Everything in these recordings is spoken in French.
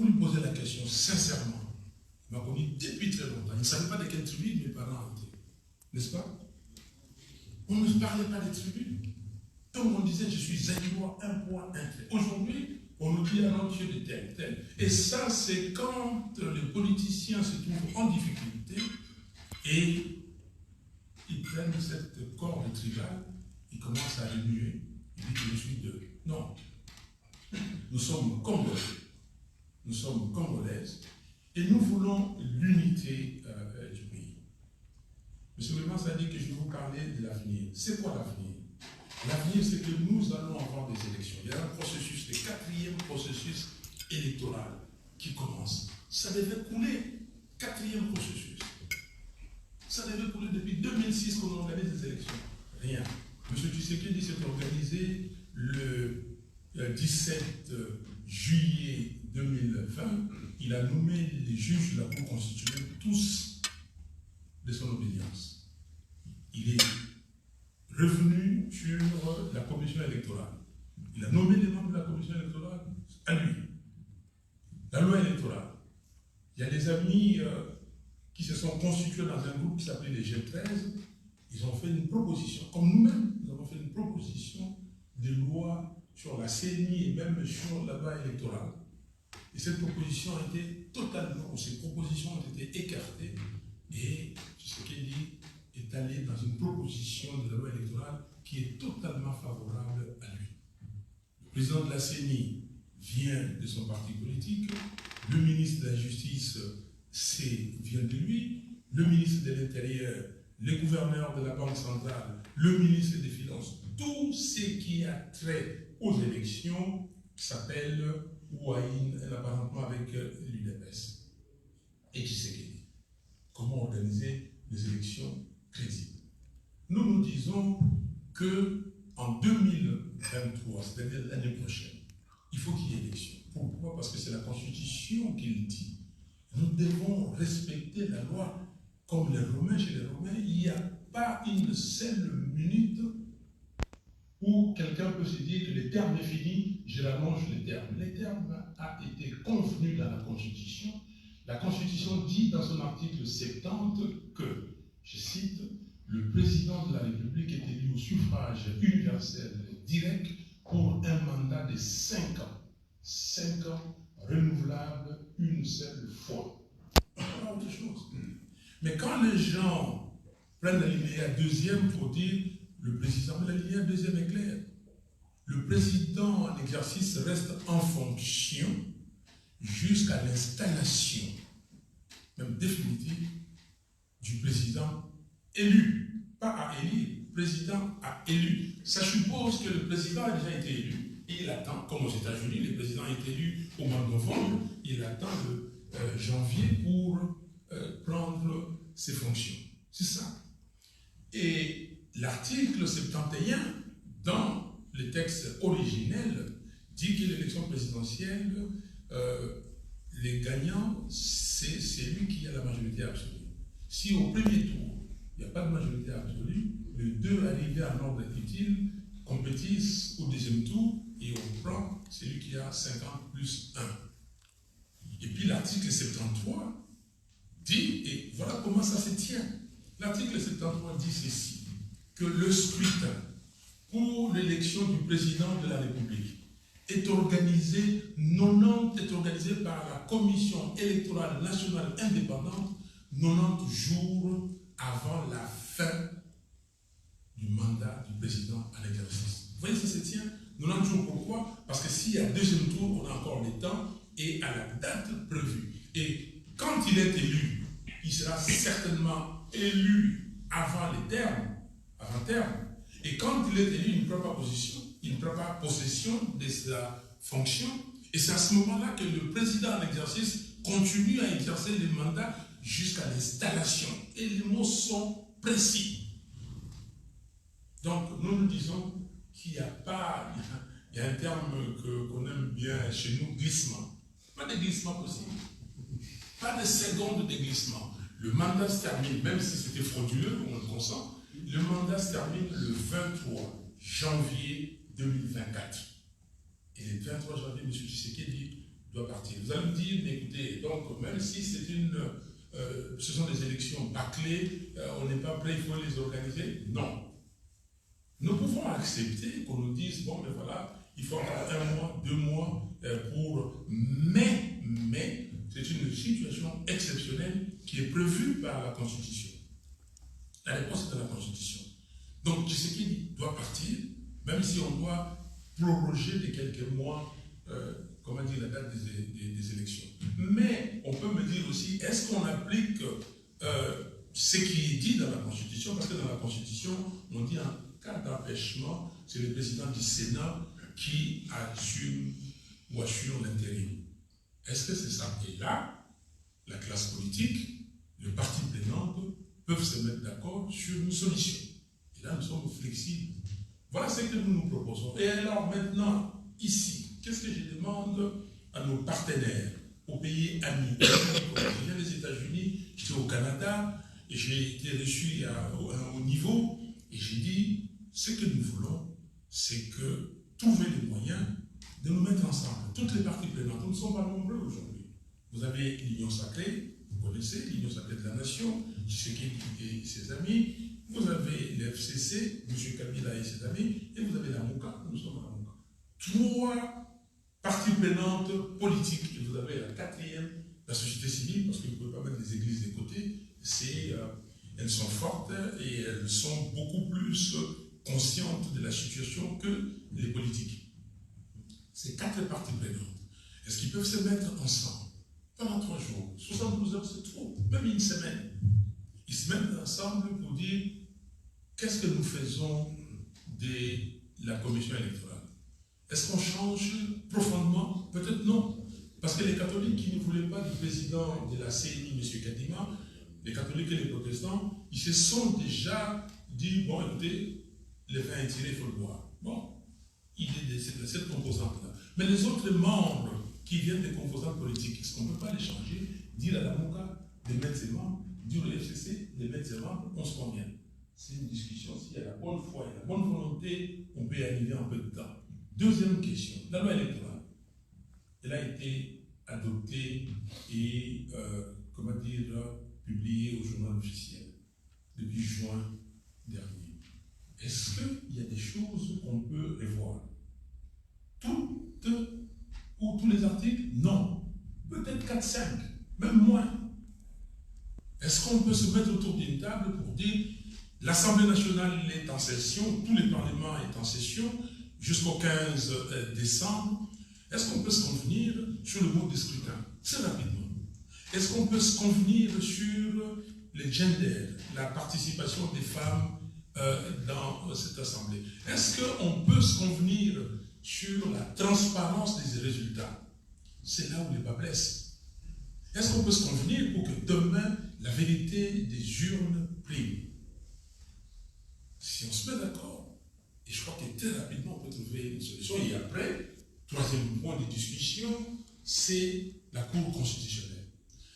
Pour lui poser la question sincèrement, il m'a connu depuis très longtemps. Il ne savait pas de quelle tribu mes parents étaient. N'est-ce pas? On ne parlait pas des tribus. Comme on disait, je suis un doigt, un point, un trait. Aujourd'hui, on nous dit, ah non, tu es de tel, tel. Et ça, c'est quand les politiciens se trouvent en difficulté et ils prennent cette corde tribale, ils commencent à remuer. Ils disent que je suis de. Non. Nous sommes Congolais. Nous sommes Congolaises. Et nous voulons l'unité du pays. M. Lemans a dit que je vais vous parler de l'avenir. C'est quoi l'avenir? L'avenir, c'est que nous allons avoir des élections. Il y a un processus, le 4e processus électoral qui commence. Ça devait couler. 4e processus. Ça devait couler depuis 2006 qu'on organise des élections. Rien. M. Tshisekedi s'est organisé le 17 juillet 2020. Il a nommé les juges de la Cour constitutionnelle, tous de son obédience. Il est revenu sur la commission électorale. Il a nommé les membres de la commission électorale à lui. La loi électorale. Il y a des amis qui se sont constitués dans un groupe qui s'appelait les G13. Ils ont fait une proposition, comme nous-mêmes, nous avons fait une proposition de loi sur la CENI et même sur la loi électorale. Et cette proposition a été totalement, ces propositions ont été écartées et Tshisekedi est allé dans une proposition de la loi électorale qui est totalement favorable à lui. Le président de la CENI vient de son parti politique, le ministre de la Justice vient de lui, le ministre de l'Intérieur, le gouverneur de la Banque centrale, le ministre des Finances, tout ce qui a trait aux élections s'appelle Ouaïn, apparentement avec l'UDPS. Et Tshisekedi. Comment organiser des élections crédibles? Nous nous disons qu'en 2023, c'est-à-dire l'année prochaine, il faut qu'il y ait élection. Pourquoi? Parce que c'est la Constitution qui le dit. Nous devons respecter la loi. Comme les Romains, chez les Romains, il n'y a pas une seule minute où quelqu'un peut se dire que le terme est fini, je rallonge le terme. Le terme a été convenu dans la Constitution. La Constitution dit dans son article 70 que, je cite, le président de la République est élu au suffrage universel direct pour un mandat de 5 ans. 5 ans renouvelables une seule fois. Pas autre chose. Mais quand les gens prennent l'alinéa 2e pour dire le président, mais l'alinéa 2e est clair. Le président en exercice reste en fonction jusqu'à l'installation, même définitive, du président élu. Pas à élire, le président a élu. Ça suppose que le président a déjà été élu et il attend, comme aux États-Unis, le président est élu au mois de novembre, il attend le janvier pour prendre ses fonctions. C'est ça. Et l'article 71, dans le texte originel, dit que l'élection présidentielle, les gagnants, c'est celui qui a la majorité absolue. Si au premier tour, il n'y a pas de majorité absolue, les deux arrivés en ordre utile compétissent au deuxième tour et on prend celui qui a 50 plus 1. Et puis l'article 73 dit, et voilà comment ça se tient. L'article 73 dit ceci, que le scrutin pour l'élection du président de la République est organisé par la Commission électorale nationale indépendante 90 jours avant la fin du mandat du président à l'exercice. Vous voyez, ça se tient 90 jours. Pourquoi? Parce que s'il y a deuxième tour, on a encore le temps et à la date prévue. Et quand il est élu, il sera certainement élu avant les termes, avant terme. Et quand il est élu, il ne prend pas possession de sa fonction. Et c'est à ce moment-là que le président en exercice continue à exercer le mandat jusqu'à l'installation. Et les mots sont précis. Donc, nous disons qu'il n'y a pas, il y a un terme qu'on aime bien chez nous, glissement. Pas de glissement possible. Pas de seconde de glissement. Le mandat se termine, même si c'était frauduleux, on le consent, le mandat se termine le 23 janvier 2024. Et le 23 janvier, M. Tshisekedi doit partir. Vous allez me dire, mais écoutez, donc même si ce sont des élections bâclées, on n'est pas prêt, il faut les organiser. Non. Nous pouvons accepter qu'on nous dise, bon, mais voilà, il faut encore 1 mois, 2 mois pour... Mais, c'est une situation exceptionnelle qui est prévue par la Constitution. La réponse est dans la Constitution. Donc, Tshisekedi doit partir, même si on doit proroger de quelques mois, comment dire, la date des élections. Mais, on peut me dire aussi, est-ce qu'on applique ce qui est dit dans la Constitution? Parce que dans la Constitution, on dit en cas d'empêchement, c'est le président du Sénat qui assume ou assure l'intérim. Est-ce que c'est ça? Et là, la classe politique, le parti prenant peuvent se mettre d'accord sur une solution. Et là, nous sommes flexibles. Voilà ce que nous nous proposons. Et alors maintenant, ici, qu'est-ce que je demande à nos partenaires, aux pays amis? Je viens des États-Unis, j'étais au Canada, et j'ai été reçu à un haut niveau, et j'ai dit, ce que nous voulons, c'est que trouver les moyens de nous mettre ensemble. Toutes les parties prenantes, nous ne sommes pas nombreux aujourd'hui. Vous avez l'Union sacrée, vous connaissez l'Union sacrée de la nation, Tshisekedi et ses amis, vous avez l'FCC, M. Kabila et ses amis, et vous avez la MOUCA, nous sommes à la MOUCA. 3 parties prenantes politiques, et vous avez la 4e, la société civile, parce que vous ne pouvez pas mettre les églises de côté, elles sont fortes et elles sont beaucoup plus conscientes de la situation que les politiques. Ces 4 parties prenantes, est-ce qu'ils peuvent se mettre ensemble pendant 3 jours? 72 heures, c'est trop, même une semaine. Ils se mettent ensemble pour dire qu'est-ce que nous faisons de la commission électorale. Est-ce qu'on change profondément? Peut-être non. Parce que les catholiques qui ne voulaient pas du président de la CNI, M. Kadima, les catholiques et les protestants, ils se sont déjà dit, bon écoutez, le vin est tiré, il faut le boire. Bon, c'est de cette composante-là. Mais les autres membres qui viennent des composantes politiques, est-ce qu'on ne peut pas les changer? Dire à la MOCA de mettre ses membres, dire au FCC de mettre ses membres, on se convient. C'est une discussion, s'il y a la bonne foi et la bonne volonté, on peut y arriver en peu de temps. Deuxième question, la loi électorale, elle a été adoptée et, publiée au journal officiel depuis juin dernier. Est-ce qu'il y a des choses qu'on peut revoir? Toutes ou tous les articles? Non. Peut-être 4-5, même moins. Est-ce qu'on peut se mettre autour d'une table pour dire l'Assemblée nationale est en session, tous les parlements sont en session jusqu'au 15 décembre. Est-ce qu'on peut se convenir sur le mode de scrutin? Très rapidement. Est-ce qu'on peut se convenir sur les genders, la participation des femmes dans cette assemblée? Est-ce qu'on peut se convenir sur la transparence des résultats? C'est là où les bas blessent. Est-ce qu'on peut se convenir pour que demain, la vérité des urnes prime? Si on se met d'accord, et je crois que très rapidement on peut trouver une solution, et après, 3e point de discussion, c'est la Cour constitutionnelle.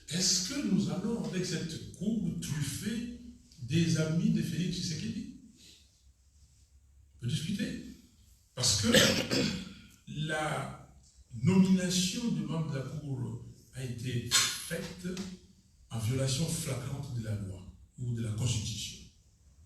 Est-ce que nous allons, avec cette Cour, truffer des amis de Félix Tshisekedi? On peut discuter. Parce que la nomination du membre de la Cour a été faite en violation flagrante de la loi ou de la Constitution.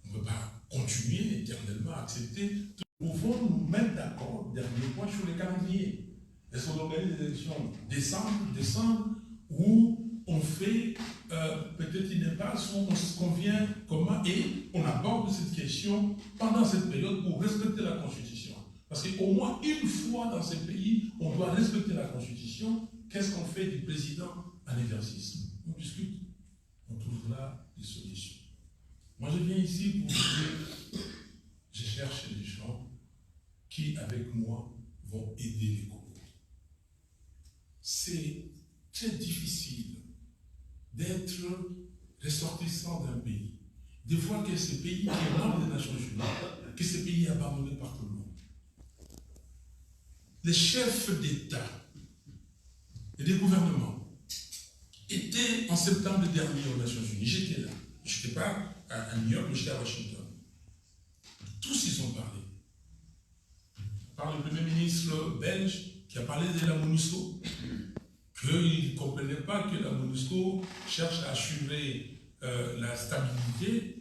On ne peut pas continuer éternellement à accepter. Nous pouvons nous mettre d'accord, dernier point, sur les calendriers. Est-ce qu'on organise des élections décembre, ou on fait peut-être une impasse où on se convient comment, et on aborde cette question pendant cette période pour respecter la Constitution. Parce qu'au moins une fois dans ce pays, on doit respecter la Constitution. Qu'est-ce qu'on fait du président en exercice? On discute, on trouvera des solutions. Moi, je viens ici pour dire, je cherche des gens qui, avec moi, vont aider les Congolais. C'est très difficile d'être ressortissant d'un pays, de voir que ce pays est membre des Nations Unies, que ce pays est abandonné par tout le monde. Les chefs d'État et des gouvernements étaient en septembre dernier aux Nations Unies. J'étais là. Je n'étais pas à New York, mais j'étais à Washington. Tous ils ont parlé. Par le Premier ministre belge qui a parlé de la MONUSCO. qu'ils ne comprenaient pas que la MONUSCO cherche à assurer la stabilité.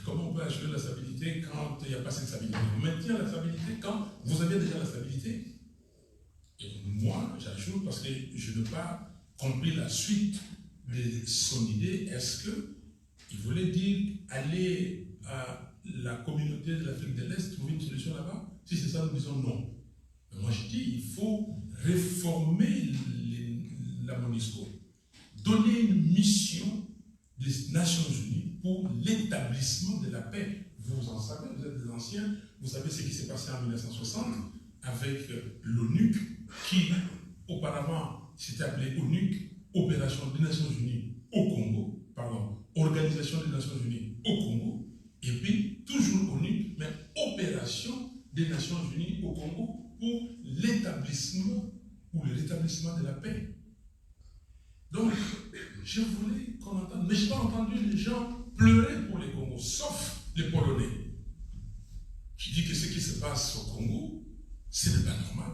Comment on peut assurer la stabilité quand il n'y a pas cette stabilité? On maintient la stabilité quand vous avez déjà la stabilité. Et moi, j'ajoute, parce que je n'ai pas compris la suite de son idée, est-ce qu'il voulait dire aller à la communauté de l'Afrique de l'Est trouver une solution là-bas? Si c'est ça, nous disons non. Mais moi, je dis il faut réformer la MONUSCO, donner une mission des Nations Unies pour l'établissement de la paix. Vous en savez, vous êtes des anciens, vous savez ce qui s'est passé en 1960 avec l'ONU, qui auparavant s'était appelé ONU, Opération des Nations Unies au Congo, pardon, Organisation des Nations Unies au Congo, et puis toujours ONU, mais Opération des Nations Unies au Congo pour l'établissement ou le rétablissement de la paix. Donc, je voulais qu'on entende, mais je n'ai pas entendu les gens pleurer pour les Congos, sauf les Polonais. Je dis que ce qui se passe au Congo, ce n'est pas normal.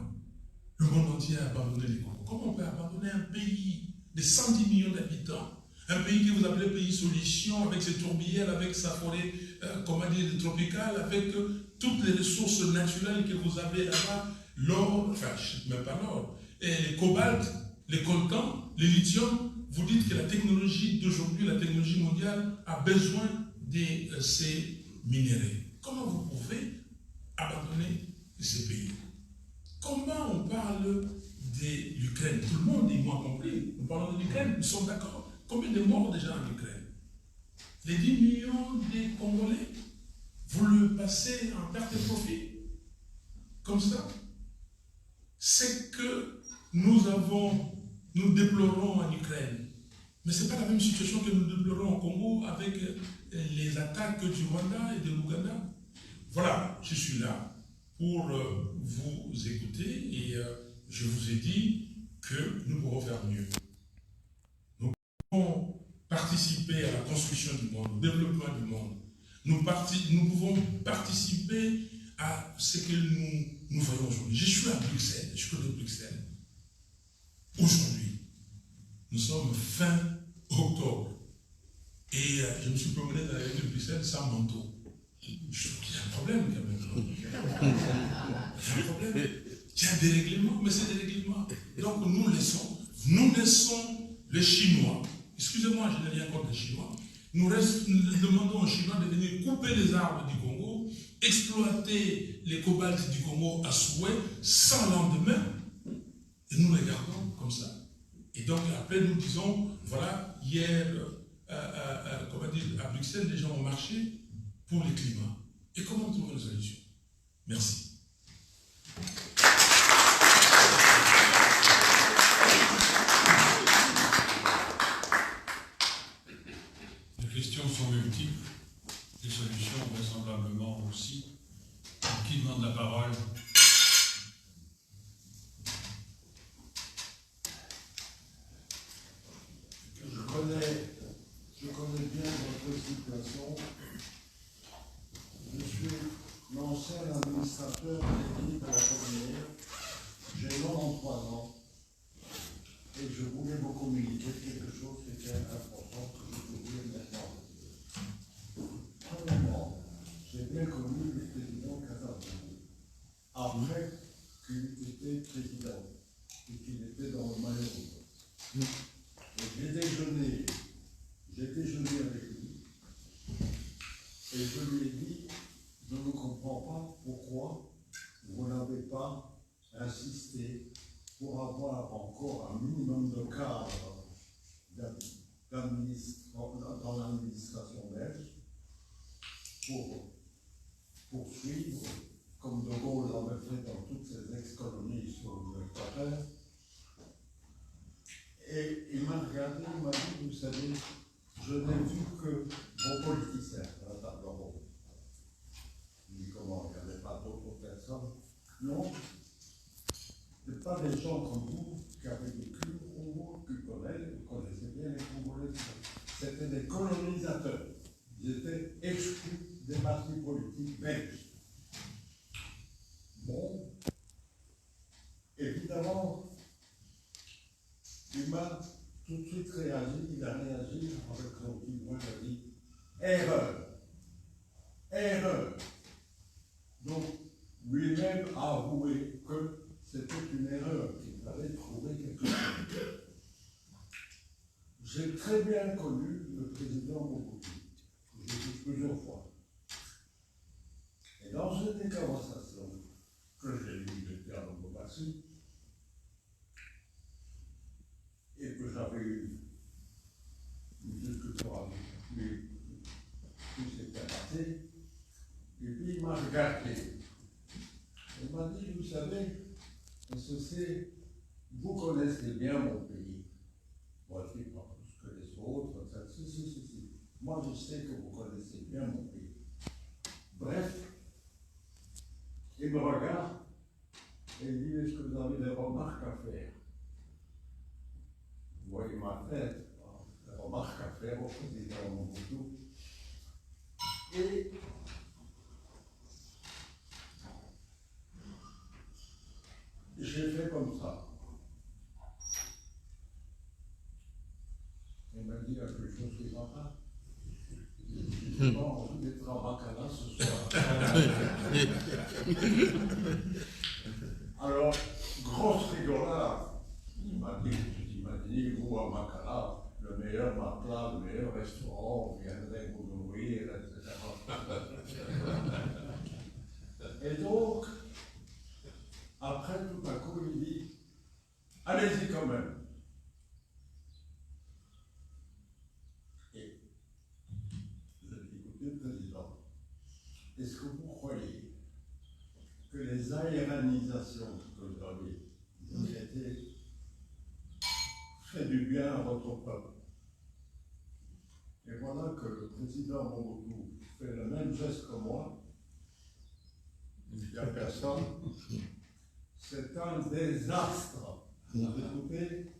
Le monde entier a abandonné les Congos. Comment on peut abandonner un pays de 110 millions d'habitants, un pays que vous appelez pays solution, avec ses tourbières, avec sa forêt, comment dire, tropicale, avec toutes les ressources naturelles que vous avez là-bas, l'or, enfin, même pas l'or, et le cobalt, les coltans, le lithium. Vous dites que la technologie d'aujourd'hui, la technologie mondiale, a besoin de ces minéraux. Comment vous pouvez abandonner ces pays? Comment on parle de l'Ukraine? Tout le monde, y moi compris, nous parlons de l'Ukraine, nous sommes d'accord. Combien de morts déjà en Ukraine? Les 10 millions de Congolais, vous le passez en perte de profit? Comme ça? C'est que nous déplorons en Ukraine. Mais ce n'est pas la même situation que nous déplorons au Congo avec les attaques du Rwanda et de l'Ouganda. Voilà, je suis là pour vous écouter et je vous ai dit que nous pourrons faire mieux. Nous pouvons participer à la construction du monde, au développement du monde. Nous pouvons participer à ce que nous voyons aujourd'hui. Je suis à Bruxelles, je connais Bruxelles. Aujourd'hui, nous sommes fin octobre et je me suis promené dans la ville de Bruxelles sans manteau. Je trouve qu'il y a un problème quand même. Il y a un problème. Il y a des règlements, mais c'est des règlements. Donc nous laissons les Chinois, excusez-moi, je n'ai rien contre les Chinois, nous demandons aux Chinois de venir couper les arbres du Congo, exploiter les cobaltes du Congo à souhait, sans lendemain, et nous les gardons comme ça. Et donc après nous disons, voilà, hier, comment dire, à Bruxelles, les gens ont marché pour le climat. Et comment trouver une solution? Merci. Les questions sont multiples, les solutions vraisemblablement aussi. Qui demande la parole? Je connais bien votre situation. Je suis l'ancien administrateur de l'équipe à la première. J'ai 93 ans et je voulais vous communiquer quelque chose qui était important que je voulais maintenant. Premièrement, j'ai bien connu le président Kassabou après qu'il était président et qu'il était dans le maillot. J'ai déjeuné avec lui et je lui ai dit, je ne comprends pas pourquoi vous n'avez pas insisté pour avoir encore un minimum de cadre dans l'administration belge pour poursuivre, comme De Gaulle l'avait fait dans toutes ses ex-colonies sur l'Équateur. Et il m'a regardé, il m'a dit, vous savez, je n'ai vu que vos politiciens à la table ronde. Il dit, comment, il n'y avait pas d'autres personnes? Non, ce n'est pas des gens comme vous qui avaient vécu au Congo, qui connaissaient bien les Congolais. C'était des colonisateurs. Ils étaient exclus des partis politiques belges. Bon, évidemment, il m'a tout de suite réagi, il a réagi avec son petit doigt, il a dit erreur, erreur. Donc, lui-même a avoué que c'était une erreur, qu'il fallait trouver quelque chose. J'ai très bien connu le président Mobutu, que j'ai vu plusieurs fois. Et dans une conversation que j'ai lue de Pierre Lombomassi, et que j'avais eu une discussion avec lui, qui s'était passé, et puis il m'a regardé. Il m'a dit, vous savez, vous connaissez bien mon pays. Moi, je ne dis pas plus que les autres. Si. Moi, je sais que vous connaissez bien mon pays. Bref, il me regarde et il dit, est-ce que vous avez des remarques à faire? Vous voyez ma tête, des remarques à faire au président Mobutu. Et j'ai fait comme ça. Il m'a dit quelque chose qui ne va pas. Je n'ai pas envie d'être en bacala ce soir. Alors, grosse rigolade. Il m'a dit, vous imaginez, vous à Makala, le meilleur matelas, le meilleur restaurant, vous viendrez vous nourrir, etc. Et donc, après, tout à coup, il dit, allez-y quand même. Et je lui ai dit, Président, est-ce que vous croyez que les aéranisations que vous avez traitées fait du bien à votre peuple? Et voilà que le président Mobutu fait le même geste que moi. Il n'y a personne. C'est un désastre. Écoutez,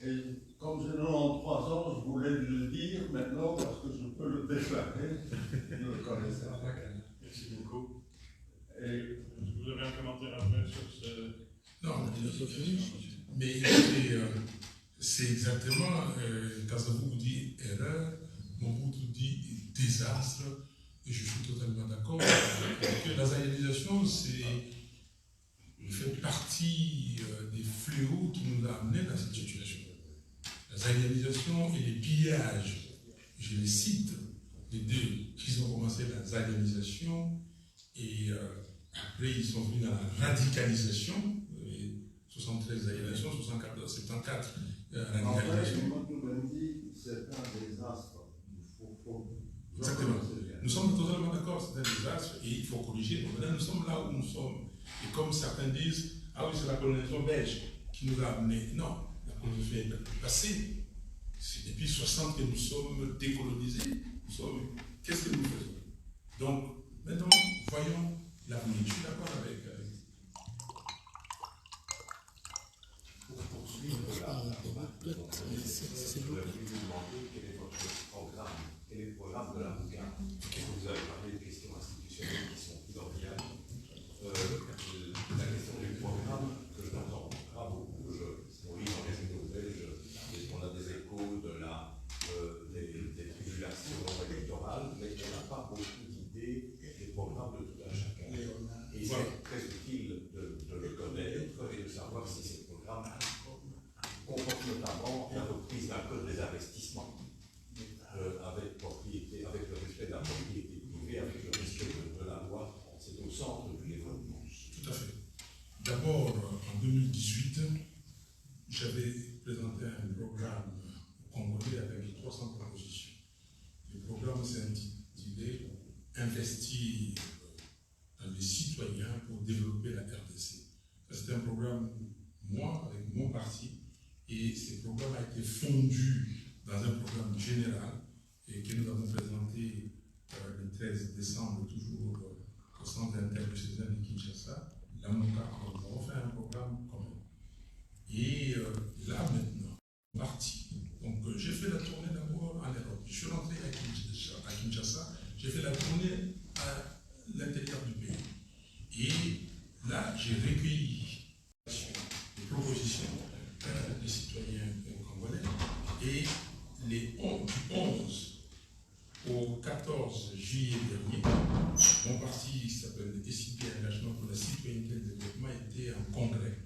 et comme j'ai 93 ans, je voulais le dire maintenant parce que je peux le déclarer. Vous le connaissez. Merci beaucoup. Et Vous avez un commentaire après sur ce... Non, mais écoutez, c'est exactement, quand vous dit erreur, Mobutu dit désastre, et je suis totalement d'accord que la zaïrisation, fait partie des fléaux qui nous a amenés dans cette situation. La zaïrisation et les pillages, je les cite, les deux, qui ont commencé la zaïrisation et après ils sont venus dans la radicalisation, 73 zaïrisation, 74, 74 radicalisation. En fait, dit c'est un désastre. Exactement. Nous sommes totalement d'accord, c'est un désastre et il faut corriger. Donc maintenant, nous sommes là où nous sommes. Et comme certains disent, ah oui, c'est la colonisation belge qui nous a amenés. Non, la colonisation est passée. C'est depuis 60 que nous sommes décolonisés. Qu'est-ce que nous faisons? Donc, maintenant, voyons l'avenir. Je suis d'accord avec. Pour poursuivre je voulais vous demander quel est votre programme, quel est le programme de la Rouga. Vous avez parlé de questions institutionnelles qui sont primordiales. La question du programme, que je n'entends pas beaucoup, on lit dans les journaux belges, on a des échos des tribulations électorales, mais on n'a pas beaucoup d'idées des programmes de tout un chacun. Et c'est très utile de le connaître et de savoir si ces programmes comportent notamment la reprise d'un code des investissements avec le respect de la propriété privée, avec le respect de la loi. C'est au centre du développement. Tout à fait. D'abord, en 2018, j'avais présenté un programme congolais avec 300 propositions. Le programme s'est intitulé Investir dans les citoyens pour développer la RDC. C'est un programme, moi, avec mon parti, et ce programme a été fondu dans un programme général et que nous avons présenté le 13 décembre, toujours au centre interdiocésain de Kinshasa. Là, nous avons fait un programme commun. Et là, maintenant, parti. Donc, j'ai fait la tournée d'abord en Europe. Je suis rentré à Kinshasa, j'ai fait la tournée à l'intérieur du pays. Et là, j'ai recueilli les propositions des citoyens congolais. Et du 11 au 14 juillet dernier, mon parti qui s'appelle le DCP Engagement pour la Citoyenneté et le Développement était en congrès.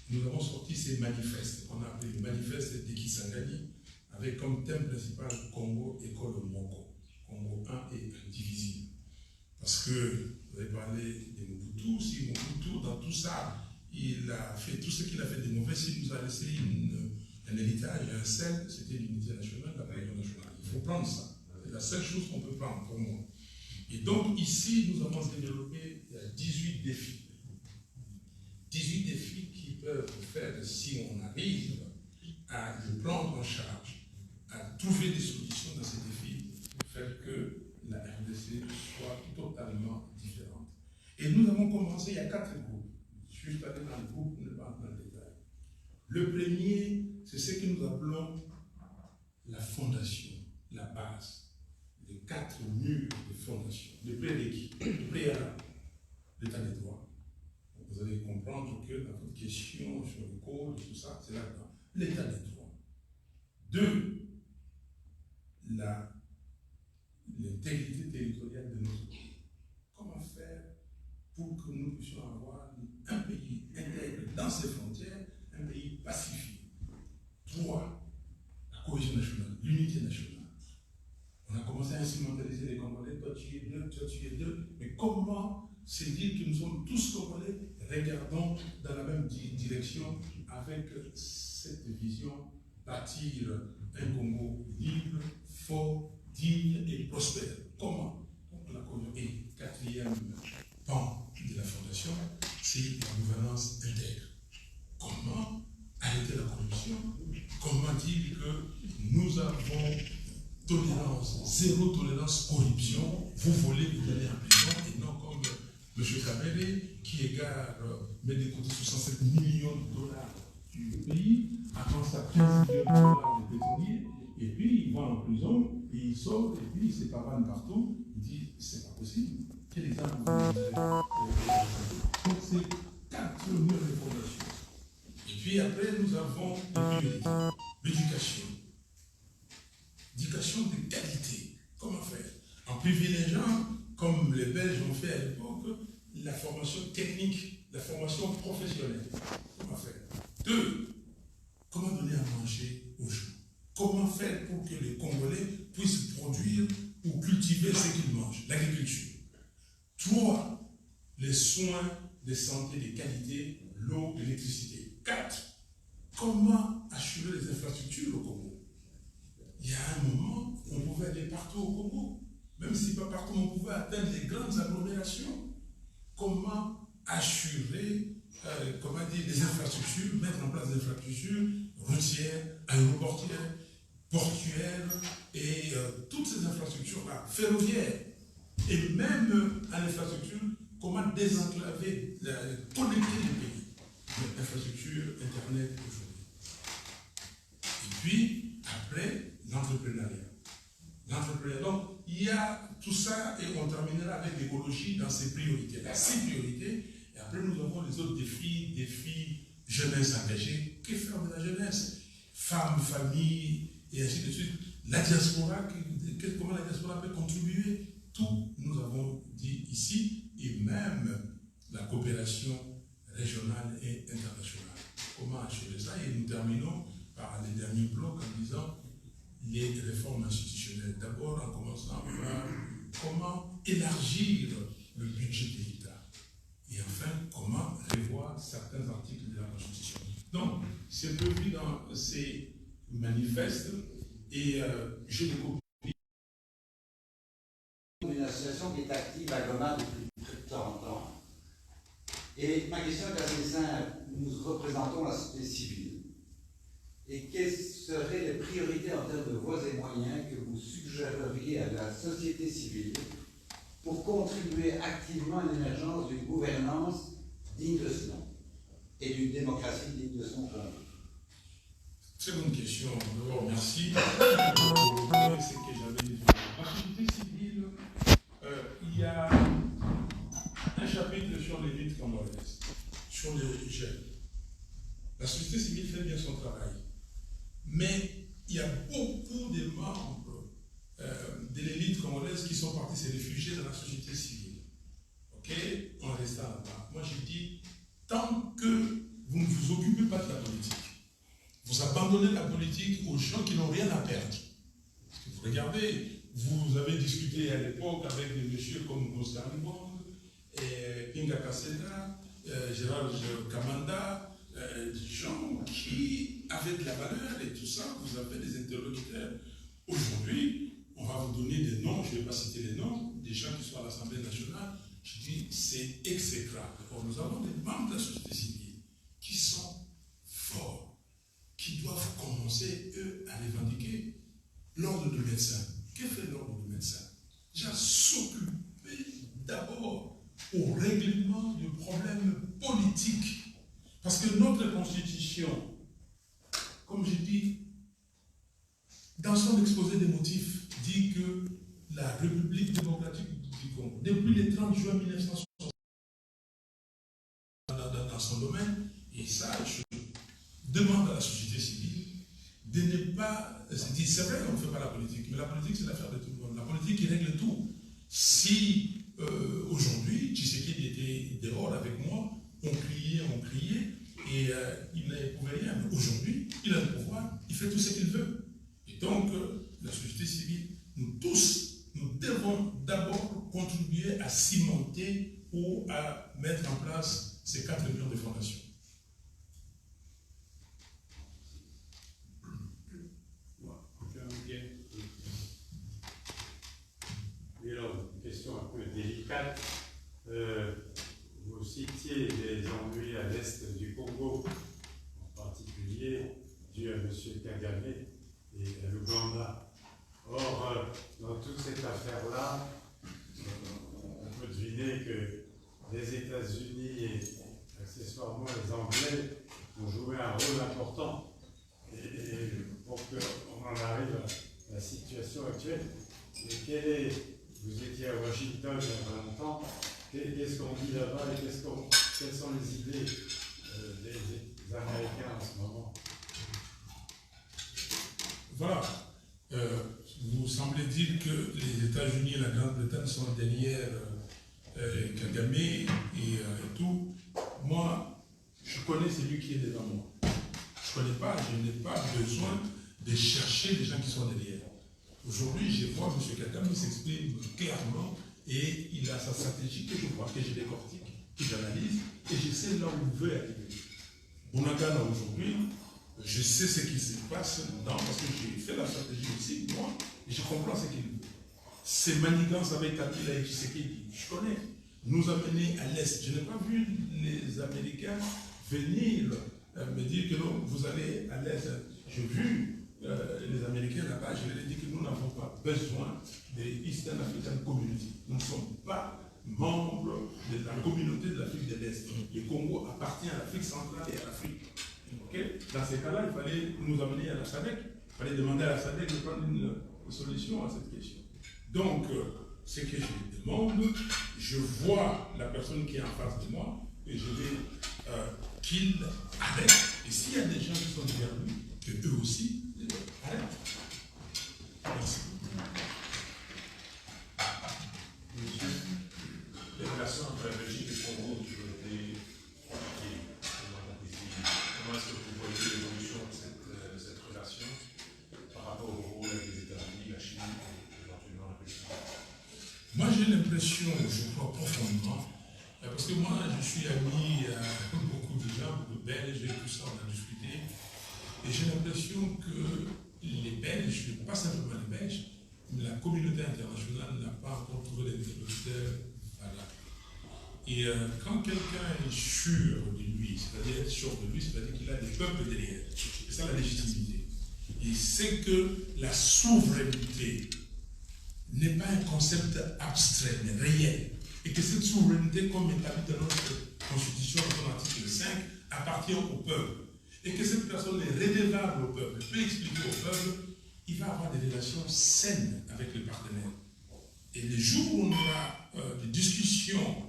Nous avons sorti ces manifestes qu'on a appelé le manifeste de Kisangani, avec comme thème principal Congo, école Moko. Congo 1 et indivisible. Parce que vous avez parlé de Mobutu, si Mobutu, dans tout ça, il a fait tout ce qu'il a fait de mauvais, s'il nous a laissé un héritage, un sel, c'était l'unité nationale, la cohésion nationale. Il faut prendre ça. C'est la seule chose qu'on peut prendre pour moi. Et donc ici, nous avons développé 18 défis. 18 défis qui peuvent faire, si on arrive à le prendre en charge, à trouver des solutions dans ces défis, faire que la RDC soit totalement différente. Et nous avons commencé, il y a 4 groupes. Je suis allé dans le groupe pour ne pas entrer dans le détail. Le premier, c'est ce que nous appelons la fondation, la base. Les 4 murs de fondation, de prérequis, de préalable, l'état des droits. Vous allez comprendre que dans votre question sur le code, tout ça, c'est là-dedans. L'état des droits. 2, l'intégrité territoriale de notre pays. Comment faire pour que nous puissions avoir un pays intègre dans ses frontières, un pays pacifique. 3, la cohésion nationale, l'unité nationale. On a commencé à instrumentaliser les Congolais, toi tu es deux, mais comment se dire que nous sommes tous Congolais? Regardons dans la même direction avec cette vision, bâtir un Congo libre, fort, digne et prospère. Comment? La cohésion. Et 4e pan de la fondation, c'est la gouvernance intègre. Comment arrêter la corruption? Comment dire que nous avons tolérance, zéro tolérance corruption, vous volez, vous allez en prison, et non comme M. Kamere qui égare, met de côté 67 millions de dollars du pays, attend sa 15 millions de dollars de pétrolier, et puis il va en prison, et il sort, et puis il se pavane partout, il dit c'est pas possible. Quel exemple vous avez? Donc c'est 4 murs de fondation. Et puis après nous avons les priorités, l'éducation. Éducation de qualité. Comment faire? En privilégiant, comme les Belges ont fait à l'époque, la formation technique, la formation professionnelle. Comment faire? 2, comment donner à manger aux gens? Comment faire pour que les Congolais puissent produire ou cultiver ce qu'ils mangent? L'agriculture. 3, les soins de santé de qualité, l'eau, l'électricité. 4, comment assurer les infrastructures au Congo? Il y a un moment où on pouvait aller partout au Congo, même si pas partout on pouvait atteindre les grandes agglomérations. Comment assurer, les infrastructures, mettre en place des infrastructures routières, aéroportuaires, portuaires et toutes ces infrastructures-là, ferroviaires, et même à l'infrastructure, comment désenclaver, connecter les pays, l'infrastructure Internet aujourd'hui. Et puis, après, l'entrepreneuriat. Donc, il y a tout ça et on terminera avec l'écologie dans ses priorités. La 6 priorités, et après nous avons les autres défis, jeunesse engagée. Que faire de la jeunesse? Femmes, famille, et ainsi de suite. La diaspora, comment la diaspora peut contribuer? Tout, nous avons dit ici, et même la coopération régionale et internationale. Comment achever ça? Et nous terminons par les derniers blocs en disant les réformes institutionnelles. D'abord, en commençant par comment élargir le budget de l'État. Et enfin, comment revoir certains articles de la Constitution. Donc, c'est prévu dans ces manifestes et je les copie. Une association qui est active à Goma depuis près de 40 ans. Et ma question est assez simple. Nous représentons la société civile. Et quelles seraient les priorités en termes de voies et moyens que vous suggéreriez à la société civile pour contribuer activement à l'émergence d'une gouvernance digne de ce nom et d'une démocratie digne de son nom? Très bonne question. D'abord, merci pour ce que j'avais dit. La société civile, il y a un chapitre sur les luttes congolaises, sur les jeunes. La société civile fait bien son travail. Mais il y qu'il y a beaucoup de membres de l'élite congolaise qui sont partis se réfugier dans la société civile. Ok? En restant là-bas. Moi, je dis, tant que vous ne vous occupez pas de la politique, vous abandonnez la politique aux gens qui n'ont rien à perdre. Parce que vous regardez, vous avez discuté à l'époque avec des messieurs comme Oscar Mbong, Pinga Kaseda, Gérard Kamanda, des gens qui avaient de la valeur et tout ça, vous avez des interlocuteurs. Aujourd'hui, on va vous donner des noms, je ne vais pas citer les noms, des gens qui sont à l'Assemblée nationale. Je dis, c'est exécrable. Or, nous avons des membres de la société civile qui sont forts, qui doivent commencer, eux, à revendiquer l'ordre de médecin. Que fait l'ordre de médecin? Déjà, s'occuper d'abord au règlement du problème politique. Parce que notre constitution, comme je dis, dans son exposé des motifs, dit que la République démocratique du Congo, depuis le 30 juin 1960, dans son domaine, et ça, je demande à la société civile de ne pas se dire, c'est vrai qu'on ne fait pas la politique, mais la politique, c'est l'affaire de tout le monde. La politique, il règle tout. Si aujourd'hui, Tshisekedi était dehors avec moi, on criait, et il ne pouvait rien. Mais aujourd'hui, il a le pouvoir, il fait tout ce qu'il veut. Et donc, la société civile, nous tous, nous devons d'abord contribuer à cimenter ou à mettre en place ces 4 millions de fondations. Et alors, une question un peu délicate. Vous citiez les ennuis à l'est du Congo, en particulier dû à M. Kagame et à l'Ouganda. Or, dans toute cette affaire-là, on peut deviner que les États-Unis et accessoirement les Anglais ont joué un rôle important. Et pour qu'on en arrive à la situation actuelle, et vous étiez à Washington il y a pas longtemps, qu'est-ce qu'on dit là-bas et quelles sont les idées des Américains en ce moment? Voilà. Vous semblez dire que les États-Unis et la Grande-Bretagne sont derrière Kagame et tout. Moi, je connais celui qui est devant moi. Je n'ai pas besoin de chercher les gens qui sont derrière. Aujourd'hui, je vois M. Kagame s'exprime clairement et il a sa stratégie que je vois, que je décortique, que j'analyse et je sais là où il veut arriver. Bunagana aujourd'hui, je sais ce qui se passe dedans parce que j'ai fait la stratégie aussi, moi, et je comprends ce qu'il veut. Ces manigances avec Kabila et Tshisekedi, je connais, nous amener à l'Est. Je n'ai pas vu les Américains venir me dire que non, vous allez à l'Est. J'ai vu les Américains là-bas, je leur ai dit que nous n'avons pas besoin des Eastern African Community. Nous ne sommes pas membres de la communauté de l'Afrique de l'Est. Le Congo appartient à l'Afrique centrale et à l'Afrique. Okay? Dans ces cas-là, il fallait nous amener à la SADC. Il fallait demander à la SADC de prendre une solution à cette question. Donc, ce que je demande, je vois la personne qui est en face de moi et je vais qu'il arrête. Et s'il y a des gens qui sont derrière lui, que eux aussi arrêtent. Merci. Les relations entre la Belgique et le Congo ont toujours été compliquées. Comment est-ce que vous voyez l'évolution de cette relation par rapport au rôle avec les États-Unis, la Chine et éventuellement la Belgique? Moi, j'ai l'impression, je crois profondément, parce que moi, je suis ami à beaucoup de gens, beaucoup de Belges, et tout ça, on a discuté, et j'ai l'impression que les Belges, pas simplement les Belges, mais la communauté internationale n'a pas encore trouvé l'interlocuteur valable. Et quand quelqu'un est sûr de lui, c'est-à-dire être sûr de lui, c'est-à-dire qu'il a des peuples derrière, c'est ça la légitimité. Il sait que la souveraineté n'est pas un concept abstrait, mais réel. Et que cette souveraineté, comme établie dans notre Constitution, dans son article 5, appartient au peuple. Et que cette personne est redevable au peuple, peut expliquer au peuple, il va avoir des relations saines avec les partenaires. Et les jours où on aura des discussions,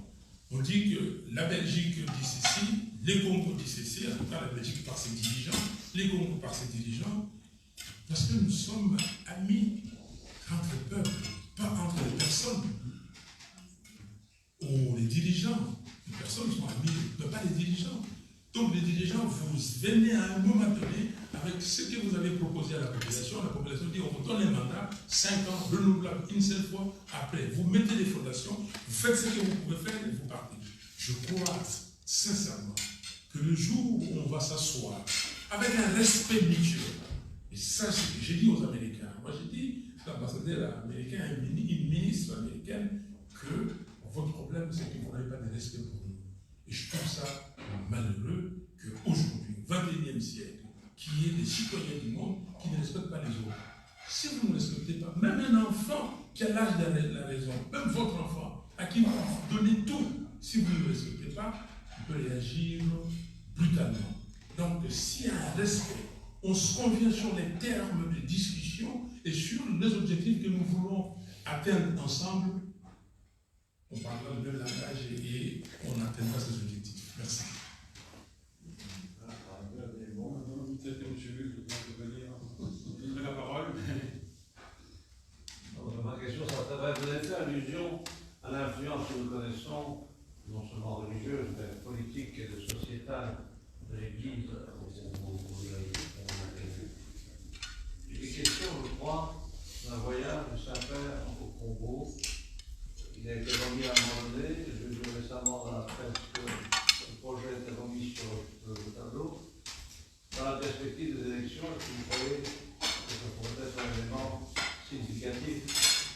on dit que la Belgique dit ceci, les Congos dit ceci, en tout cas la Belgique par ses dirigeants, les Congos par ses dirigeants, Parce que nous sommes amis entre les peuples, pas entre les personnes. Ou les dirigeants. Les personnes sont amies, mais pas les dirigeants. Donc les dirigeants, vous venez à un moment donné avec ce que vous avez proposé à la population dit on vous donne un mandat, 5 ans, renouvelable une seule fois, après vous mettez les fondations, vous faites ce que vous pouvez faire et vous partez. Je crois sincèrement que le jour où on va s'asseoir avec un respect mutuel, et ça c'est ce que j'ai dit aux Américains, moi j'ai dit à l'ambassadeur américain, une ministre américaine, que votre problème c'est que vous n'avez pas de respect pour nous. Et je trouve ça malheureux qu'aujourd'hui, au XXIe siècle, qu'il y ait des citoyens du monde qui ne respectent pas les autres. Si vous ne respectez pas, même un enfant qui a l'âge de la raison, même votre enfant, à qui vous donnez tout, si vous ne le respectez pas, il peut réagir brutalement. Donc, s'il y a un respect, on se convient sur les termes de discussion et sur les objectifs que nous voulons atteindre ensemble, on parlera le même langage et on atteindra ces objectifs. Merci. Peut-être que M. Luc peut intervenir. Vous avez la parole. Ma question, ça s'adresse. Vous avez fait allusion à l'influence que nous connaissons, non seulement religieuse, mais politique et sociétale de l'Église J'ai des questions, je crois, d'un voyage du Saint-Père au Congo. Il a été remis à un moment donné, j'ai vu récemment dans la presse que le projet était remis sur le tableau. Dans la perspective des élections, est-ce que vous croyez que ça pourrait être un élément significatif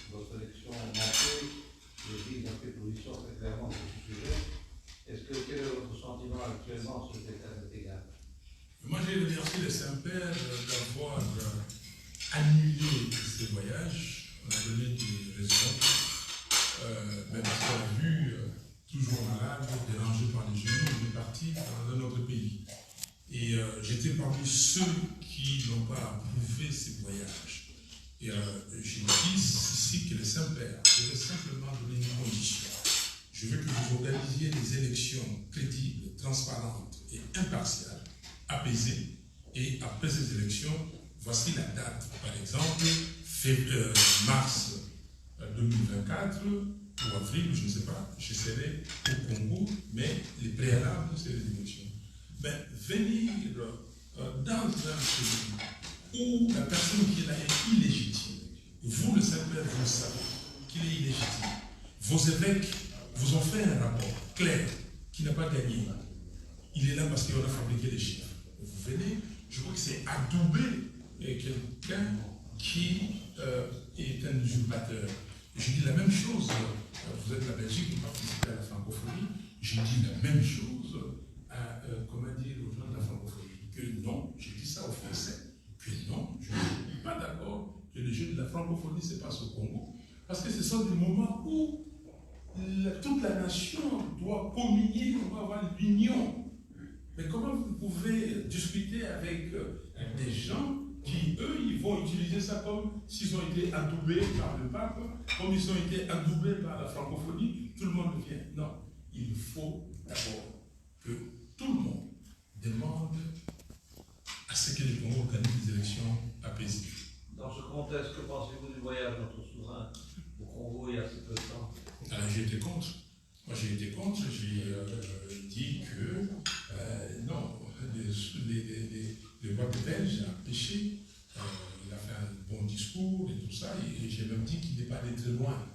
de votre élection manquée? L'Église a pris position très clairement sur ce sujet. Quel est votre sentiment actuellement sur cet égard? Moi, j'ai remercié le Saint-Père d'avoir annulé ces voyages. On a donné des raisons. Mais parce qu'on a vu, toujours malade, dérangé par les genoux, il est parti dans un autre pays. Et j'étais parmi ceux qui n'ont pas approuvé ces voyages. Et j'ai dit ici que le Saint-Père devait simplement donner une condition. Je veux que vous organisiez des élections crédibles, transparentes et impartiales, apaisées. Et après ces élections, voici la date. Par exemple, mars 2024 ou avril, je ne sais pas, je serai au Congo, mais les préalables, c'est les élections. Mais venir dans un pays où la personne qui est là est illégitime, vous, le Saint-Père, vous savez qu'il est illégitime. Vos évêques vous ont fait un rapport clair qui n'a pas gagné. Il est là parce qu'on a fabriqué les chiffres. Vous venez, je crois que c'est adouber quelqu'un qui est un usurpateur. Je dis la même chose, vous êtes la Belgique, vous participez à la francophonie, je dis la même chose aux gens de la francophonie, que non, je dis ça aux Français, que non, je ne suis pas d'accord que les Jeux de la francophonie se passent au Congo, parce que ce sont des moments où toute la nation doit communier, on doit avoir l'union. Mais comment vous pouvez discuter avec des gens qui, eux, ils vont utiliser ça comme s'ils ont été adoubés par le pape, comme ils ont été adoubés par la francophonie, tout le monde vient. Non, il faut d'abord que tout le monde demande à ce que les Congo organisent des élections apaisées. Dans ce contexte, que pensez-vous du voyage de notre souverain au Congo il y a si peu de temps? Alors j'ai été contre. Moi j'ai été contre, j'ai dit que non, le roi belge a péché, il a fait un bon discours et tout ça, et j'ai même dit qu'il n'est pas allé très loin.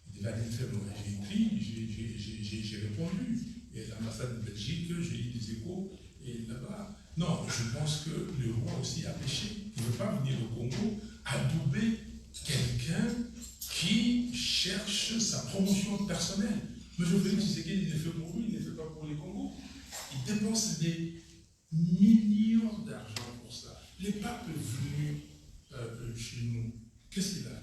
Il n'est pas allé très loin. J'ai écrit, j'ai répondu. Et l'ambassade de Belgique, j'ai eu des échos, et là-bas, non, je pense que le roi aussi a péché. Il ne veut pas venir au Congo adouber quelqu'un qui cherche sa promotion personnelle. Mais je veux dire, c'est qu'il le fait pour lui, il ne le fait pas pour les Congos. Il dépense des millions d'argent pour ça. Les papes venus chez nous, qu'est-ce qu'il a?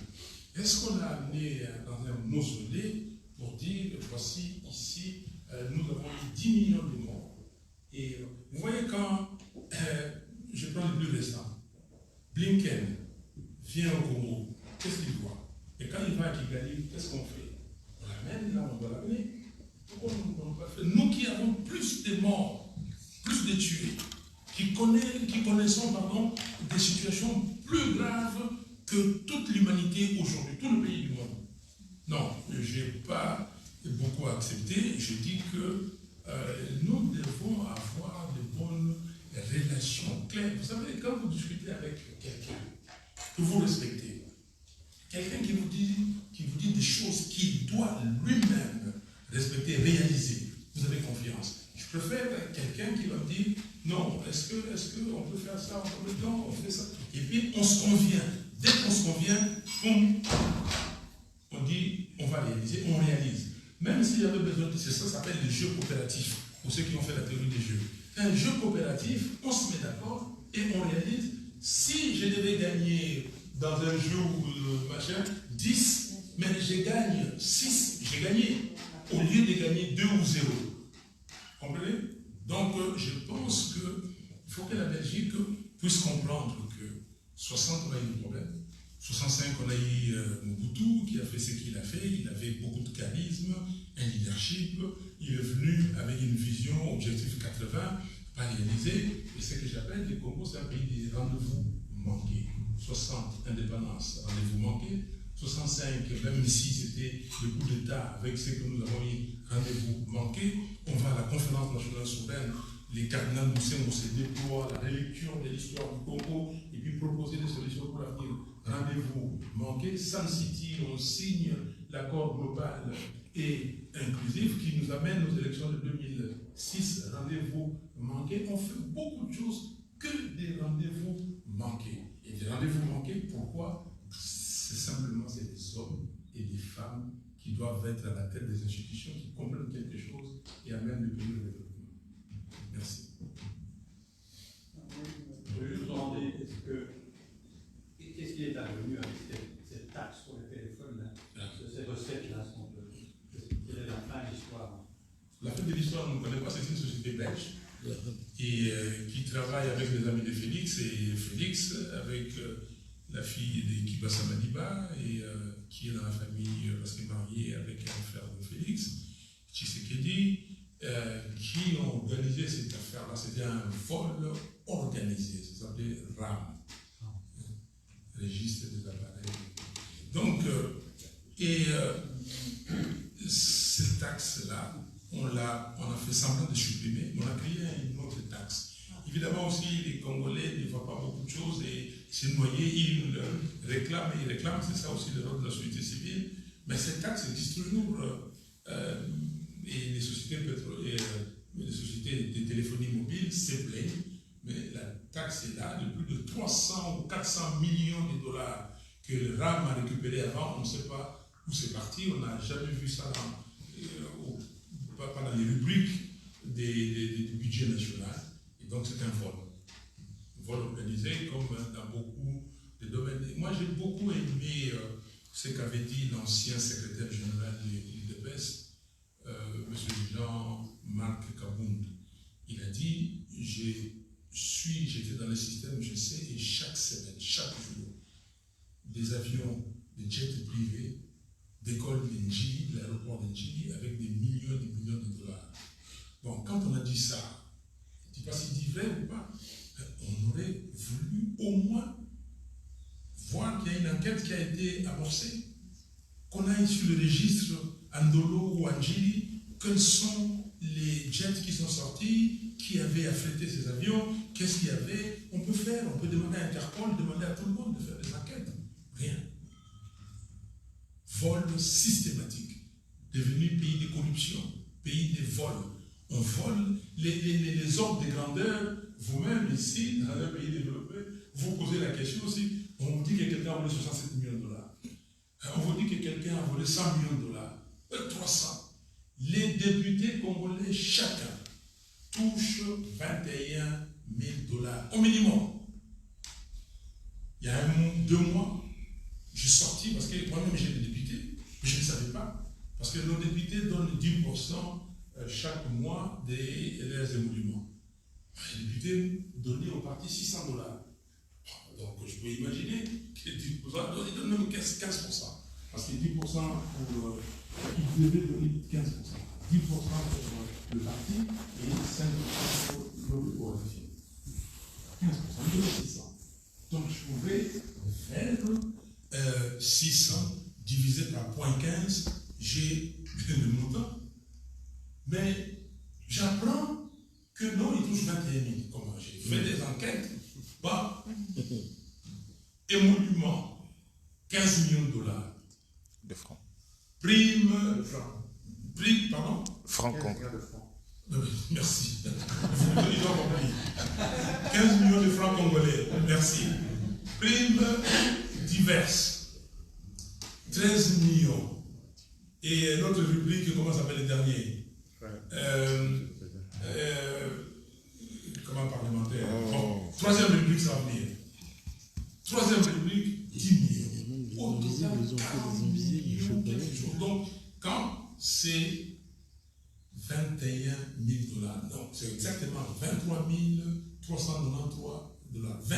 Est-ce qu'on l'a amené dans un mausolée pour dire, voici ici, nous avons eu 10 millions de morts. Et vous voyez quand, je prends le plus récent, Blinken vient au Congo, qu'est-ce qu'il voit? Et quand il va à Kigali, qu'est-ce qu'on fait? On l'amène là, on doit l'amener. Pourquoi on ne peut pas faire? Nous qui avons plus de morts, plus de tués, qui connaissons des situations plus graves que toute l'humanité aujourd'hui, tout le pays du monde. Non, je n'ai pas beaucoup accepté. Je dis que nous devons avoir de bonnes relations claires. Vous savez, quand vous discutez avec quelqu'un que vous respectez, quelqu'un qui vous dit des choses qu'il doit lui-même respecter, réaliser, vous avez confiance. Je préfère quelqu'un qui va me dire non, est-ce qu'on peut faire ça en même temps, on fait ça. Et puis on se convient. Dès qu'on se convient, on dit on va réaliser, on réalise. Même s'il y avait besoin de ça, ça s'appelle le jeu coopératif, pour ceux qui ont fait la théorie des jeux. Un jeu coopératif, on se met d'accord et on réalise. Si je devais gagner dans un jeu ou machin, 10, mais je gagne 6, j'ai gagné, au lieu de gagner 2 ou 0. Comprenez? Donc, je pense qu'il faut que la Belgique puisse comprendre que 60, on a eu des problèmes. 65, on a eu Mobutu qui a fait ce qu'il a fait. Il avait beaucoup de charisme, un leadership. Il est venu avec une vision, objectif 80, pas réalisé. Et ce que j'appelle le Congo, c'est un pays des rendez-vous manqués. 60, indépendance, rendez-vous manqué. 65, même si c'était le coup d'État avec ce que nous avons eu, rendez-vous manqué. On va à la conférence nationale souveraine. Les cardinals Moussin se déploient la relecture de l'histoire du Congo et puis proposer des solutions pour l'avenir. Rendez-vous manqué. Sun City, on signe l'accord global et inclusif qui nous amène aux élections de 2006. Rendez-vous manqué. On fait beaucoup de choses que des rendez-vous manqués. Et des rendez-vous manqués, pourquoi? C'est simplement des hommes et des femmes qui doivent être à la tête des institutions, qui comprennent quelque chose et amènent le pays au développement. Merci. Je veux juste demander, qu'est-ce qui est advenu avec cette taxe pour les téléphones, ces recettes-là, quelle est la fin de l'histoire? La fin de l'histoire, on ne connaît pas, c'est une société belge et qui travaille avec les amis de Félix, et Félix avec la fille de Kibasa Madiba, et qui est dans la famille, parce qu'elle est mariée avec un frère de Félix, Tshisekedi, qui ont organisé cette affaire-là. C'était un vol organisé, ça s'appelait RAM, registre des appareils. Donc, cette taxe-là, on a fait semblant de supprimer, mais on a créé une autre taxe. Évidemment aussi, les Congolais ne voient pas beaucoup de choses et c'est noyé, ils réclament, c'est ça aussi le rôle de la société civile. Mais cette taxe existe toujours et les sociétés de téléphonie mobile se plaignent, mais la taxe est là de plus de 300 ou 400 millions de dollars que le RAM a récupéré avant, on ne sait pas où c'est parti, on n'a jamais vu ça pas dans les rubriques du budget national. Et donc c'est un vol organisé comme dans beaucoup de domaines. Et moi j'ai beaucoup aimé ce qu'avait dit l'ancien secrétaire général de l'UDPS, M. Jean-Marc Kabound. Il a dit, j'étais dans le système, je sais, et chaque semaine, chaque jour, des avions, des jets privés décollent d'Ndjili, de l'aéroport d'Ndjili, avec des millions et des millions de dollars. Bon, quand on a dit ça, je ne sais pas s'il dit vrai ou pas, on aurait voulu au moins voir qu'il y a une enquête qui a été amorcée, qu'on aille sur le registre Andolo ou Ndjili, quels sont les jets qui sont sortis, qui avait affrété ces avions, qu'est-ce qu'il y avait. On peut demander à Interpol, demander à tout le monde de faire des enquêtes. Rien. Vol systématique, devenu pays de corruption, pays de vol. On vole les ordres de grandeur. Vous-même, ici, dans un pays développé, vous posez la question aussi. On vous dit que quelqu'un a volé 67 millions de dollars. On vous dit que quelqu'un a volé 100 millions de dollars. 300. Les députés congolais, chacun, touchent 21 000 dollars au minimum. Il y a 2 mois, je suis sorti parce que moi-même j'ai des députés, mais je ne savais pas. Parce que nos députés donnent 10% chaque mois des leurs émoluments. Les députés donnaient au parti 600 dollars. Donc je peux imaginer que 10%, ils donnent même 15%. Parce que 10% pour. Ils devaient donner 15%. 10% pour le parti et 5% pour l'opposition. 15% de 600. Donc je pouvais faire 600 divisé par 0.15, j'ai le montant. Mais j'apprends que non, il touche 21 000. Comment j'ai fait des enquêtes. Bah, émolument, 15 millions de dollars. De francs. Prime. Prime, pardon? Francs. Merci. Ils ont compris. 15 millions de francs congolais. Merci. Prime diverses. 13 millions. Et l'autre rubrique, comment s'appelle le dernier? Comment parlementaire? Bon, troisième rubrique, ça va venir. Troisième rubrique, 10 millions. Au total, 40 millions, quelque chose. Donc, quand c'est 21 000 dollars, non, c'est exactement 23 393 dollars. 20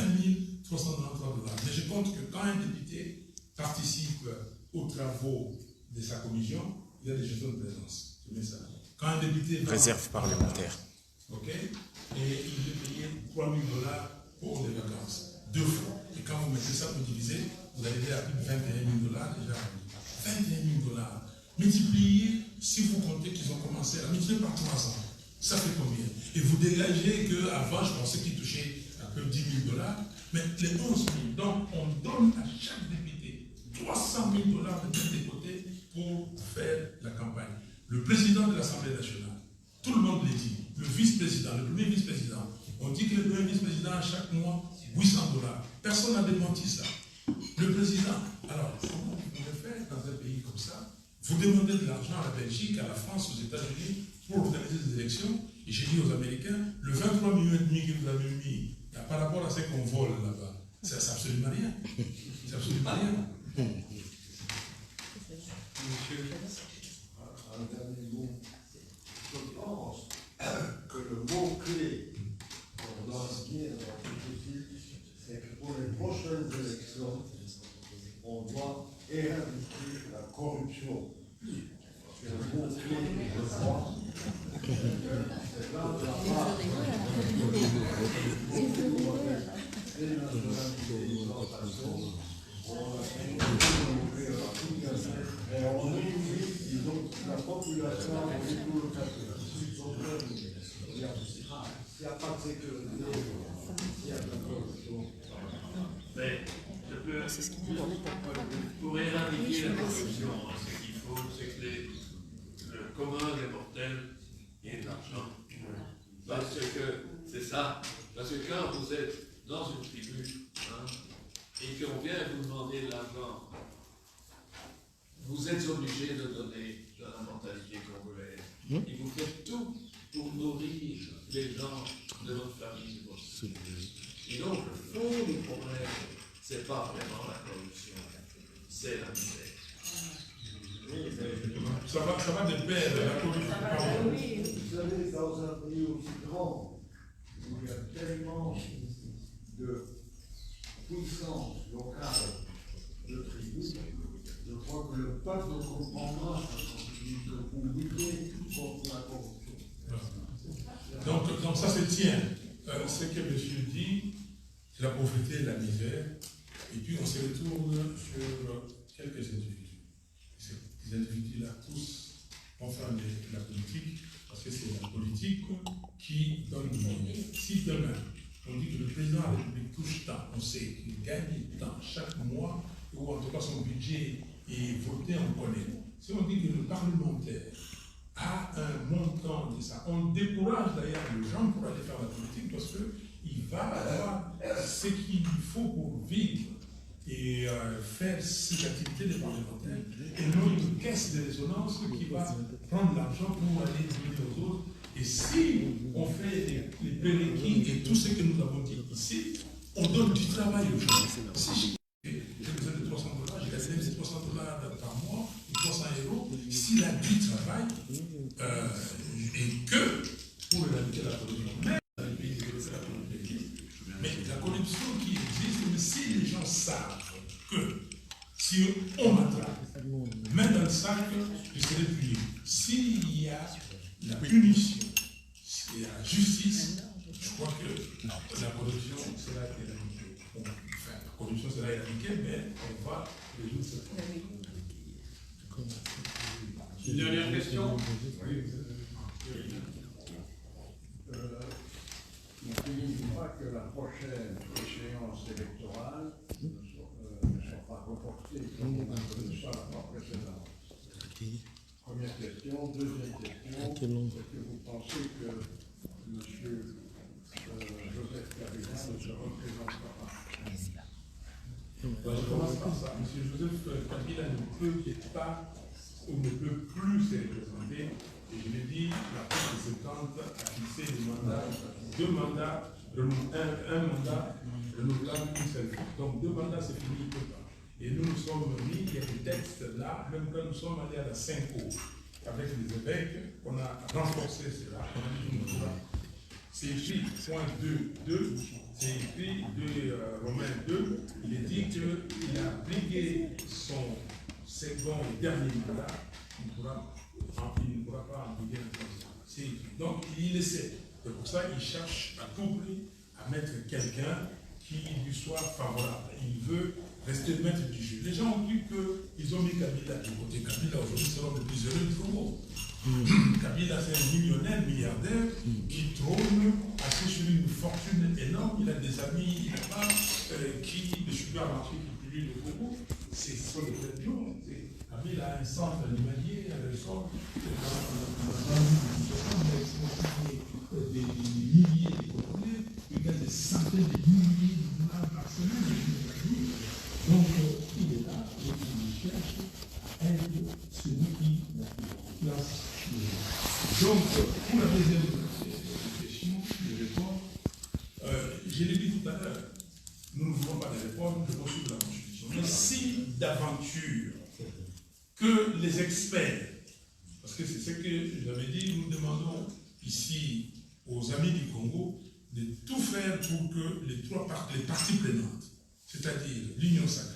393 dollars. Mais je compte que quand un député participe aux travaux de sa commission, il y a des jetons de présence. Je mets ça. Quand un député Réserve parlementaire. Ok, et il est payé 3 000 dollars pour les vacances. 2 fois. Et quand vous mettez ça, vous divisez, vous arrivez à plus de 21 000 dollars déjà. 21 000 dollars. Multipliez, si vous comptez qu'ils ont commencé à multiplier par 3 ans, ça fait combien? Et vous dégagez qu'avant, je pensais qu'ils touchaient un peu 10 000 dollars, mais les 11 000. Donc, on donne à chaque député 300 000 dollars de tous les côtés pour faire la campagne. Le président de l'Assemblée nationale, tout le monde le dit, le vice-président, le premier vice-président, on dit que le premier vice-président a chaque mois 800 dollars. Personne n'a démenti ça. Le président, alors, comment vous pouvez faire dans un pays comme ça? Vous demandez de l'argent à la Belgique, à la France, aux États-Unis pour organiser des élections. Et j'ai dit aux Américains, le 23,5 millions que vous avez mis, par rapport à ce qu'on vole là-bas, c'est absolument rien. C'est absolument rien. Monsieur, un dernier mot. Je pense que le mot-clé qu'on doit inscrire dans tout ceci, c'est que pour les prochaines élections, on doit éradiquer la corruption. C'est le mot-clé, je crois. C'est là de la part des nationalités d'implantation. Et on oublie, disons, la population et tout le capital. Il n'y a pas de sécurité, il y a de la corruption. Mais je peux, pour éradiquer la corruption, ce qu'il faut, c'est que le commun des mortels ait de l'argent. Parce que c'est ça. Parce que quand vous êtes dans une tribu, et qu'on vient vous demander de l'argent, vous êtes obligé de donner dans la mentalité congolaise. Et vous faites tout pour nourrir les gens de votre famille, de votre société. Et donc, le fond du problème, c'est pas vraiment la corruption, c'est la misère. Ça va de pair, la corruption. Vous savez, dans un pays aussi grand, où il y a tellement de puissance locale de tribus, je crois que le peuple comprendra que vous luttez contre la corruption. Donc ça se tient. Ce que monsieur dit, c'est la pauvreté et la misère. Et puis on se retourne sur quelques individus. Ces individus-là, tous, vont faire de la politique, parce que c'est la politique qui donne le moyen. Si demain, on dit que le président de la République touche tant, on sait qu'il gagne tant chaque mois, ou en tout cas son budget est voté, on connaît. Si on dit que le parlementaire a un montant de ça, on décourage d'ailleurs les gens pour aller faire la politique parce qu'il va avoir ce qu'il faut pour vivre et faire ses activités de parlementaire, et non une caisse de résonance qui va prendre l'argent pour aller donner aux autres. Et si on fait les péréquis et tout ce que nous avons dit ici, on donne du travail aux gens. Si j'ai besoin de 300 dollars, j'ai gagné ces 300 dollars par mois, 300 euros, s'il a du travail, et que pour éradiquer la corruption, même dans les pays développés, la corruption existe, mais la corruption qui existe, mais si les gens savent que si on m'attrape, main dans le sac, je serai puni. S'il y a la punition, et la justice, Je crois que la corruption sera éradiquée. Enfin, la corruption sera éradiquée, mais on va résoudre ce problème. Une dernière question? N'oubliez pas que la prochaine échéance électorale ne soit pas reportée comme on a connu ça la fois précédente. Première question. Deuxième question, est-ce que vous pensez que M. Joseph Kabila ne se représentera pas? Je commence par ça. M. Joseph Kabila ne peut pas ou ne peut plus se représenter. Et je l'ai dit, l'article 70 a fixé les mandats, deux mandats, un mandat renouvelable une seule fois. Donc deux mandats, c'est fini, il ne peut pas. Et nous nous sommes mis, il y a des textes là, même quand nous sommes allés à la Synco, avec les évêques, on a renforcé cela, on a dit qu'il ne pourra. C'est écrit, point 2, c'est écrit de Romains 2, il est dit qu'il a brigué son second et dernier mandat, il ne pourra pas en briguer un troisième. Donc il le sait. C'est pour ça qu'il cherche à tout prix à mettre quelqu'un qui lui soit favorable. Il veut rester maître du jeu. Les gens ont cru qu'ils ont mis Kabila du côté. Kabila aujourd'hui sera le plus heureux du Congo. Kabila, c'est un millionnaire, milliardaire qui trône assis sur une fortune énorme. Il a des amis, il n'a pas le supermarché qui publie le Congo. Ce sont des vrais gens. Kabila a un centre animalier, un centre des milliers de Congolais. Il gagne des centaines de milliers de dollars par semaine. Donc, il est là et il cherche à être celui qui place. Donc, pour la deuxième question, je réponds. Je l'ai dit tout à l'heure, nous ne voulons pas de réforme, nous devons suivre la Constitution. Mais si d'aventure que les experts, parce que c'est ce que j'avais dit, nous demandons ici aux amis du Congo de tout faire pour que les parties prenantes, c'est-à-dire l'Union sacrée,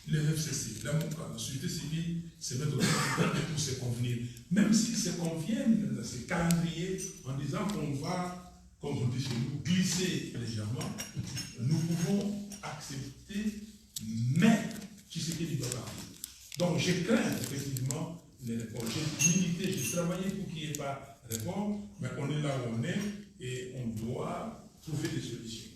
le FCC, la MOCA, la société civile, se mettent au table pour se convenir. Même s'ils se conviennent dans ce calendrier en disant qu'on va, comme on dit chez nous, glisser légèrement, nous pouvons accepter, mais Tshisekedi doit partir. Donc je crains effectivement les réformes. J'ai milité, j'ai travaillé pour qu'il n'y ait pas de réforme, mais on est là où on est et on doit trouver des solutions.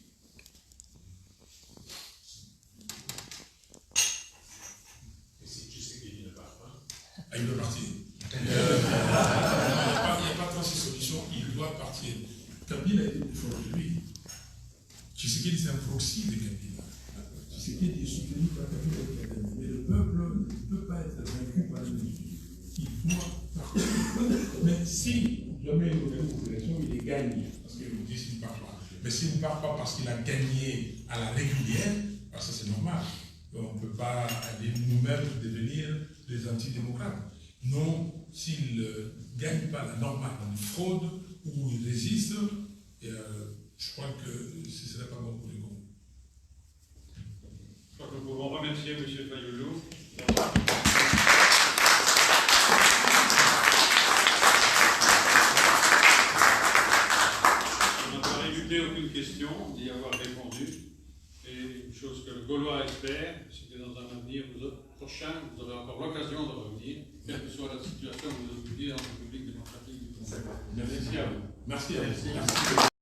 Il doit partir. Il n'y a pas 36 solutions, il doit partir. Kabila est plus fort que lui. Tshisekedi, c'est un proxy de Kabila. Tshisekedi est soutenu par Kabila. Mais le peuple ne peut pas être vaincu par l'individu. Il doit partir. Mais si jamais il y a une population, il est gagné. Parce que vous dites qu'il ne part pas. Mais s'il ne part pas parce qu'il a gagné à la régulière, parce que c'est normal. On ne peut pas aller nous-mêmes devenir des antidémocrates. Non, s'il ne gagne pas la normale, une fraude ou il résiste, je crois que ce ne serait pas bon pour les Congolais. Je crois que nous pouvons remercier M. Fayulu. On n'a pas réfuté aucune question, d'y avoir répondu. Et une chose que le Gaulois espère, c'est que dans un avenir prochain, vous aurez encore l'occasion de revenir, quelle que soit la situation que vous occupez dans la République démocratique du Congo. Merci à vous. Merci à vous. Merci.